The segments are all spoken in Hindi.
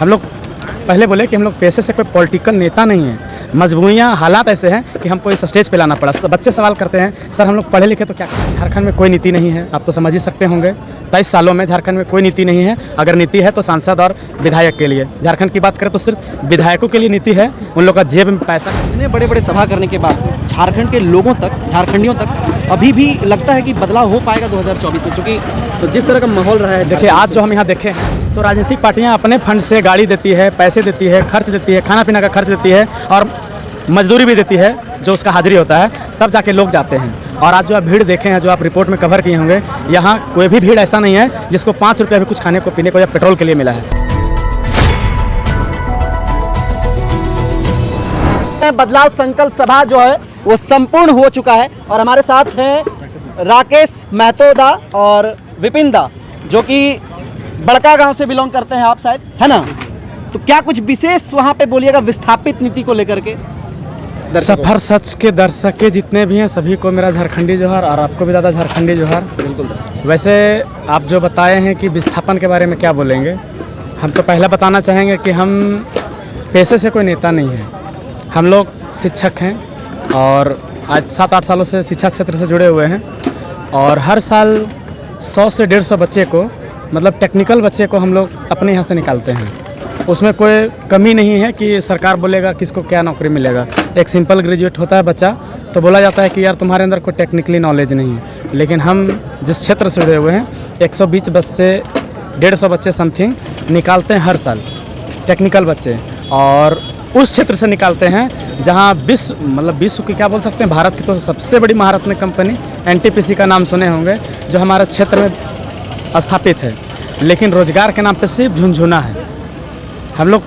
हम लोग पहले बोले कि हम लोग पैसे से कोई पॉलिटिकल नेता नहीं है, मजबूरियाँ हालात ऐसे हैं कि हमको इस स्टेज पे लाना पड़ा। बच्चे सवाल करते हैं सर हम लोग पढ़े लिखे तो क्या करें? झारखंड में कोई नीति नहीं है, आप तो समझ ही सकते होंगे। 23 सालों में झारखंड में कोई नीति नहीं है। अगर नीति है तो सांसद और विधायक के लिए। झारखंड की बात करें तो सिर्फ विधायकों के लिए नीति है, उन लोग का जेब में पैसा। इतने बड़े बड़े सभा करने के बाद झारखंड के लोगों तक, झारखंडियों तक अभी भी लगता है कि बदलाव हो पाएगा 2024 में, क्योंकि तो जिस तरह का माहौल रहा है। देखिए आज जो हम यहाँ देखे हैं तो राजनीतिक पार्टियाँ अपने फंड से गाड़ी देती है, पैसे देती है, खर्च देती है, खाना पीना का खर्च देती है और मजदूरी भी देती है, जो उसका हाजिरी होता है, तब जाके लोग जाते हैं। और आज जो आप भीड़ देखे हैं, जो आप रिपोर्ट में कवर किए होंगे, यहाँ कोई भी भीड़ ऐसा नहीं है जिसको 5 रुपये भी कुछ खाने को पीने को या पेट्रोल के लिए मिला है। बदलाव संकल्प सभा जो है वो संपूर्ण हो चुका है और हमारे साथ हैं राकेश महतोदा और विपिन दा, जो कि बड़का गांव से बिलोंग करते हैं आप शायद, है ना? तो क्या कुछ विशेष वहां पे बोलिएगा विस्थापित नीति को लेकर के? सफर सच के दर्शक के जितने भी हैं सभी को मेरा झारखंडी जोहार और आपको भी ज़्यादा झारखंडी जोहार। बिल्कुल। वैसे आप जो बताए हैं कि विस्थापन के बारे में क्या बोलेंगे, हम तो पहला बताना चाहेंगे कि हम पैसे से कोई नेता नहीं है। हम लोग शिक्षक हैं और आज 7-8 सालों से शिक्षा क्षेत्र से जुड़े हुए हैं और हर साल 100 से 150 बच्चे को, मतलब टेक्निकल बच्चे को हम लोग अपने यहाँ से निकालते हैं। उसमें कोई कमी नहीं है कि सरकार बोलेगा किसको क्या नौकरी मिलेगा। एक सिंपल ग्रेजुएट होता है बच्चा तो बोला जाता है कि यार तुम्हारे अंदर कोई टेक्निकली नॉलेज नहीं है, लेकिन हम जिस क्षेत्र से जुड़े हुए हैं 120 बस से 150 बच्चे समथिंग निकालते हैं हर साल, टेक्निकल बच्चे। और उस क्षेत्र से निकालते हैं जहाँ विश्व की क्या बोल सकते हैं, भारत की तो सबसे बड़ी महारत्न कंपनी NTPC का नाम सुने होंगे, जो हमारे क्षेत्र में स्थापित है, लेकिन रोजगार के नाम पे सिर्फ झुनझुना है। हम लोग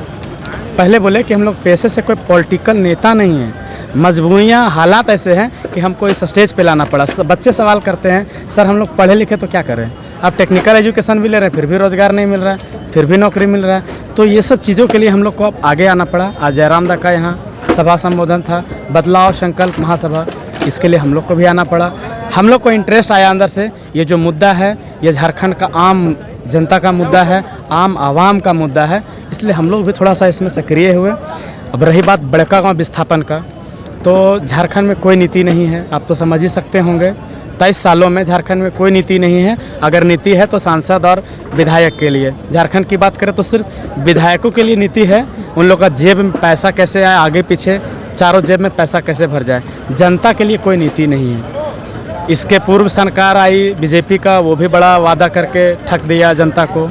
पहले बोले कि हम लोग पैसे से कोई पॉलिटिकल नेता नहीं है, मजबूरियाँ हालात ऐसे हैं कि हमको इस स्टेज पे लाना पड़ा। बच्चे सवाल करते हैं सर हम लोग पढ़े लिखे तो क्या करें? आप टेक्निकल एजुकेशन भी ले रहे हैं फिर भी रोज़गार नहीं मिल रहा है, फिर भी नौकरी मिल रहा है। तो ये सब चीज़ों के लिए हम लोग को अब आगे आना पड़ा। आज जयराम दा का यहाँ सभा संबोधन था, बदलाव संकल्प महासभा, इसके लिए हम लोग को भी आना पड़ा। हम लोग को इंटरेस्ट आया अंदर से, ये जो मुद्दा है ये झारखंड का आम जनता का मुद्दा है, आम आवाम का मुद्दा है, इसलिए हम लोग भी थोड़ा सा इसमें सक्रिय हुए। अब रही बात बड़का गाँव विस्थापन का, तो झारखंड में कोई नीति नहीं है, आप तो समझ ही सकते होंगे। 23 सालों में झारखंड में कोई नीति नहीं है। अगर नीति है तो सांसद और विधायक के लिए। झारखंड की बात करें तो सिर्फ विधायकों के लिए नीति है, उन लोग का जेब में पैसा कैसे आए, आगे पीछे चारों जेब में पैसा कैसे भर जाए। जनता के लिए कोई नीति नहीं है। इसके पूर्व सरकार आई बीजेपी का, वो भी बड़ा वादा करके ठग दिया जनता को।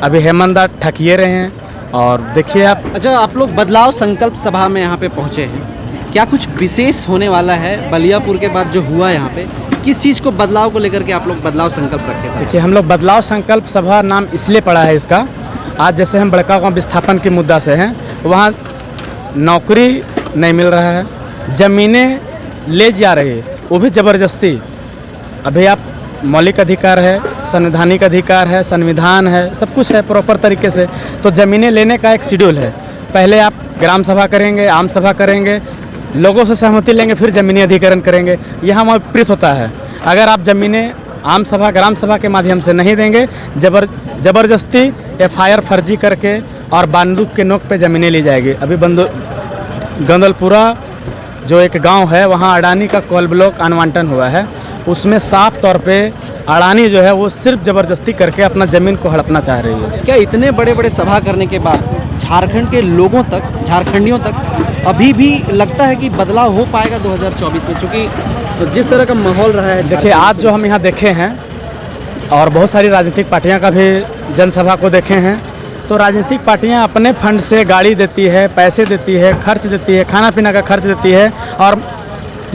अभी हेमंत दा ठकिए रहे हैं और देखिए आप। अच्छा, आप लोग बदलाव संकल्प सभा में यहाँ पे पहुँचे हैं, क्या कुछ विशेष होने वाला है? बलियापुर के बाद जो हुआ यहाँ पे, किस चीज़ को, बदलाव को लेकर के आप लोग बदलाव संकल्प रखे सर? देखिए हम लोग बदलाव संकल्प सभा नाम इसलिए पड़ा है इसका, आज जैसे हम बड़का गाँव विस्थापन के मुद्दा से हैं, वहाँ नौकरी नहीं मिल रहा है, ज़मीनें ले जा रही है वो भी ज़बरदस्ती। अभी आप मौलिक अधिकार है, संवैधानिक अधिकार है, संविधान है, सब कुछ है प्रॉपर तरीके से, तो ज़मीनें लेने का एक शेड्यूल है। पहले आप ग्राम सभा करेंगे, आम सभा करेंगे, लोगों से सहमति लेंगे, फिर ज़मीनी अधिग्रहण करेंगे। यहाँ विपरीत होता है। अगर आप ज़मीनें आम सभा ग्राम सभा के माध्यम से नहीं देंगे, ज़बरदस्ती FIR फर्जी करके और बंदूक के नोक पे ज़मीनें ली जाएगी। अभी गंदलपुरा जो एक गांव है, वहाँ अडानी का कोल ब्लॉक अनवांटन हुआ है, उसमें साफ तौर पे अडानी जो है वो सिर्फ ज़बरदस्ती करके अपना ज़मीन को हड़पना चाह रही है। क्या इतने बड़े बड़े सभा करने के बाद झारखंड के लोगों तक, झारखंडियों तक अभी भी लगता है कि बदलाव हो पाएगा 2024 में, क्योंकि तो जिस तरह का माहौल रहा है? देखिए आज जो हम यहाँ देखे हैं और बहुत सारी राजनीतिक पार्टियाँ का भी जनसभा को देखे हैं, तो राजनीतिक पार्टियाँ अपने फंड से गाड़ी देती है, पैसे देती है, खर्च देती है, खाना पीना का खर्च देती है और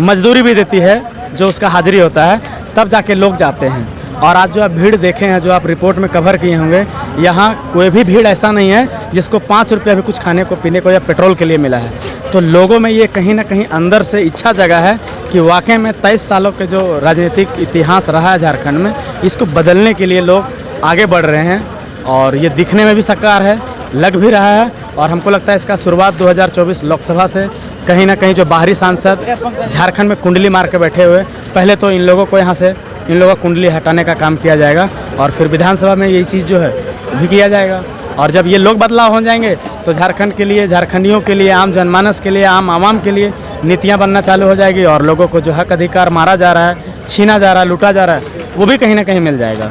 मजदूरी भी देती है, जो उसका हाजिरी होता है, तब जाके लोग जाते हैं। और आज जो आप भीड़ देखे हैं, जो आप रिपोर्ट में कवर किए होंगे, यहाँ कोई भी भीड़ ऐसा नहीं है जिसको 5 रुपये भी कुछ खाने को पीने को या पेट्रोल के लिए मिला है। तो लोगों में ये कहीं ना कहीं अंदर से इच्छा जगा है कि वाकई में 23 सालों के जो राजनीतिक इतिहास रहा है झारखंड में, इसको बदलने के लिए लोग आगे बढ़ रहे हैं और ये दिखने में भी साकार है, लग भी रहा है। और हमको लगता है इसका शुरुआत 2024 लोकसभा से कहीं ना कहीं जो बाहरी सांसद झारखंड में कुंडली मार के बैठे हुए, पहले तो इन लोगों को यहाँ से इन लोगों का कुंडली हटाने का काम किया जाएगा और फिर विधानसभा में यही चीज़ जो है भी किया जाएगा। और जब ये लोग बदलाव हो जाएंगे तो झारखंड के लिए, झारखंडियों के लिए, आम जनमानस के लिए, आम आवाम के लिए नीतियाँ बनना चालू हो जाएगी और लोगों को जो हक अधिकार मारा जा रहा है, छीना जा रहा है, लूटा जा रहा है, वो भी कहीं ना कहीं मिल जाएगा।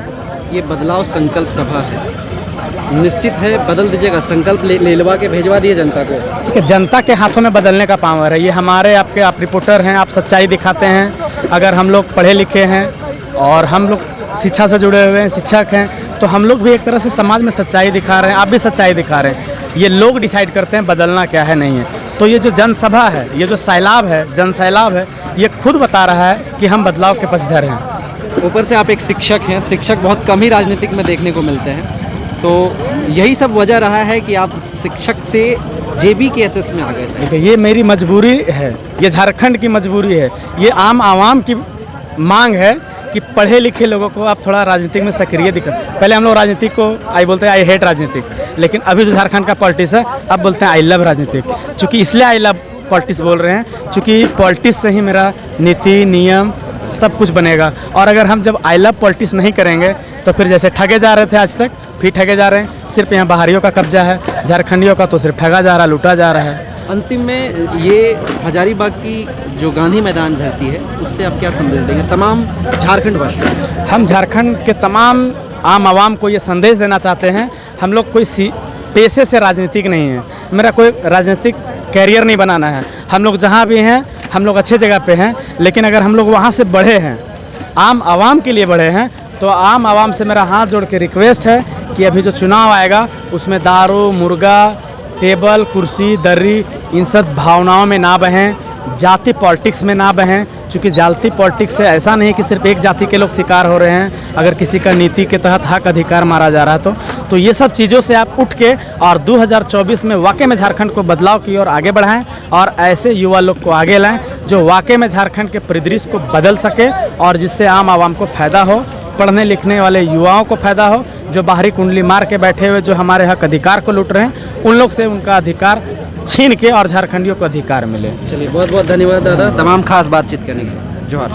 ये बदलाव संकल्प सभा है, निश्चित है बदल दीजिएगा, संकल्प लेलवा के भेजवा दिए जनता को। ठीक है, जनता के हाथों में बदलने का पावर है। ये हमारे आपके, आप रिपोर्टर हैं, आप सच्चाई दिखाते हैं। अगर हम लोग पढ़े लिखे हैं और हम लोग शिक्षा से जुड़े हुए हैं, शिक्षक हैं, तो हम लोग भी एक तरह से समाज में सच्चाई दिखा रहे हैं, आप भी सच्चाई दिखा रहे हैं। ये लोग डिसाइड करते हैं बदलना क्या है, नहीं है। तो ये जो जनसभा है, ये जो सैलाब है, जन सैलाब है, ये खुद बता रहा है कि हम बदलाव के पक्षधर हैं। ऊपर से आप एक शिक्षक हैं, शिक्षक बहुत कम ही राजनीतिक में देखने को मिलते हैं, तो यही सब वजह रहा है कि आप शिक्षक से JBKSS में आ गए। देखिए, ये मेरी मजबूरी है, ये झारखंड की मजबूरी है, ये आम आवाम की मांग है कि पढ़े लिखे लोगों को आप थोड़ा राजनीतिक में सक्रिय दिखा। पहले हम लोग राजनीतिक को बोलते हैं आई हेट राजनीतिक, लेकिन अभी जो झारखंड का पॉलिटिक्स है, अब बोलते हैं आई लव राजनीतिक। चूँकि इसलिए आई लव पॉलिटिक्स बोल रहे हैं, चूँकि पॉलिटिक्स से ही मेरा नीति नियम सब कुछ बनेगा। और अगर हम जब आई लव पॉलिटिक्स नहीं करेंगे तो फिर जैसे ठगे जा रहे थे आज तक, फिर ठगे जा रहे हैं। सिर्फ यहाँ बाहरियों का कब्जा है, झारखंडियों का तो सिर्फ ठगा जा रहा है, लूटा जा रहा है। अंतिम में ये हजारीबाग की जो गांधी मैदान धरती है, उससे आप क्या संदेश देंगे तमाम झारखंड वासियों? हम झारखंड के तमाम आम आवाम को ये संदेश देना चाहते हैं, हम लोग कोई पेशे से राजनीतिक नहीं है, मेरा कोई राजनीतिक कैरियर नहीं बनाना है। हम लोग जहाँ भी हैं, हम लोग अच्छे जगह पे हैं, लेकिन अगर हम लोग वहाँ से बढ़े हैं, आम आवाम के लिए बढ़े हैं, तो आम आवाम से मेरा हाथ जोड़ के रिक्वेस्ट है कि अभी जो चुनाव आएगा उसमें दारू, मुर्गा, टेबल, कुर्सी, दर्री, इन सब भावनाओं में ना बहें, जाति पॉलिटिक्स में ना बहें। चूँकि जाति पॉलिटिक्स से ऐसा नहीं कि सिर्फ एक जाति के लोग शिकार हो रहे हैं, अगर किसी का नीति के तहत हक अधिकार मारा जा रहा है तो ये सब चीज़ों से आप उठ के और 2024 में वाकई में झारखंड को बदलाव की ओर आगे बढ़ाएं और ऐसे युवा लोग को आगे लाएं जो वाकई में झारखंड के परिदृश्य को बदल सके और जिससे आम आवाम को फ़ायदा हो, पढ़ने लिखने वाले युवाओं को फ़ायदा हो, जो बाहरी कुंडली मार के बैठे हुए जो हमारे हक अधिकार को लूट रहे हैं, उन लोग से उनका अधिकार छीन के और झारखंडियों को अधिकार मिले। चलिए, बहुत बहुत धन्यवाद दादा, तमाम खास बातचीत करने के लिए। जोहार।